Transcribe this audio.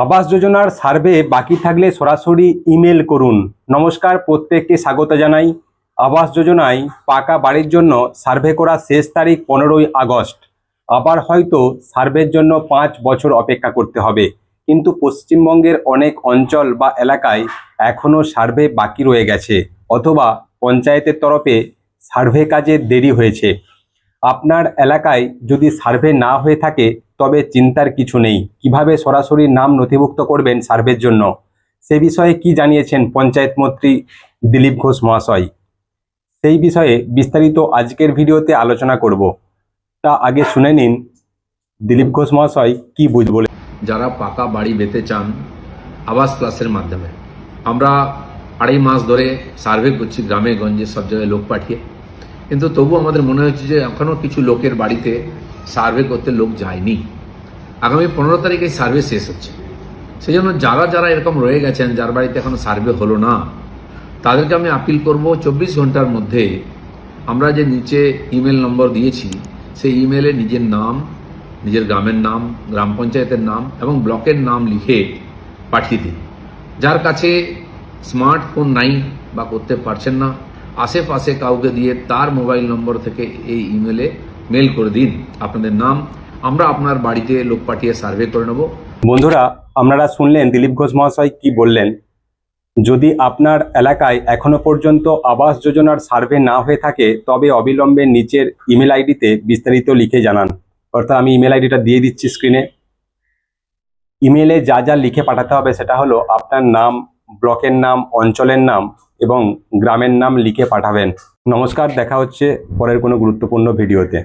আবাস যোজনার সার্ভে বাকি থাকলে সরাসরি ইমেল করুন। নমস্কার, প্রত্যেককে স্বাগত জানাই। আবাস যোজনায় পাকা বাড়ির জন্য সার্ভে করা শেষ তারিখ 15ই আগস্ট। আবার হয়তো সার্ভের জন্য 5 বছর অপেক্ষা করতে হবে, কিন্তু পশ্চিমবঙ্গের অনেক অঞ্চল বা এলাকায় এখনও সার্ভে বাকি রয়ে গেছে, অথবা পঞ্চায়েতের তরফে সার্ভে কাজে দেরি হয়েছে। আপনার এলাকায় যদি সার্ভে না হয়ে থাকে তবে চিন্তার কিছু নেই। কিভাবে সরাসরি নাম নথিভুক্ত করবেন সার্ভের জন্য, সে বিষয়ে কি জানিয়েছেন পঞ্চায়েত মন্ত্রী দিলীপ ঘোষ মহাশয়, সেই বিষয়ে বিস্তারিত আজকের ভিডিওতে আলোচনা করব। তা আগে শুনে নিন দিলীপ ঘোষ মহাশয় কি বলে। যারা পাকা বাড়ি পেতে চান আবাস প্লাসের মাধ্যমে, আমরা 2.5 মাস ধরে সার্ভে করছি গ্রামে গঞ্জে সব জায়গায় লোক পাঠিয়ে, কিন্তু তবু আমাদের মনে হচ্ছে যে এখনও কিছু লোকের বাড়িতে সার্ভে করতে লোক যায়নি। আগামী 15 তারিখে সার্ভে শেষ হচ্ছে। সেই জন্য যারা যারা এরকম রয়ে গেছেন, যার বাড়িতে এখনো সার্ভে হলো না, তাদেরকে আমি আপিল করব 24 ঘন্টার মধ্যে আমরা যে নিচে ইমেল নম্বর দিয়েছি সেই ইমেলে নিজের নাম, নিজের গ্রামের নাম, গ্রাম পঞ্চায়েতের নাম এবং ব্লকের নাম লিখে পাঠিয়ে দিন। যার কাছে স্মার্টফোন নাই বা করতে পারছেন না, আশেপাশে কাউকে দিয়ে তার মোবাইল নম্বর থেকে এই ইমেলে মেল করে দিন আপনাদের নাম। আমরা আপনার বাড়িতে লোক পাঠিয়ে সার্ভে করে নেব। বন্ধুরা, আপনারা শুনলেন দিলীপ ঘোষ মহাশয় কি বললেন। যদি আপনার এলাকায় এখনো পর্যন্ত আবাস যোজনার সার্ভে না হয়ে থাকে তবে অবিলম্বে নিচের ইমেল আইডিতে বিস্তারিত লিখে জানান। অর্থাৎ আমি ইমেল আইডিটা দিয়ে দিচ্ছি স্ক্রিনে। ইমেলে যা যা লিখে পাঠাতে হবে সেটা হলো আপনার নাম, ব্লকের নাম, অঞ্চলের নাম এবং গ্রামের নাম লিখে পাঠাবেন। নমস্কার, দেখা হচ্ছে পরের কোনো গুরুত্বপূর্ণ ভিডিওতে।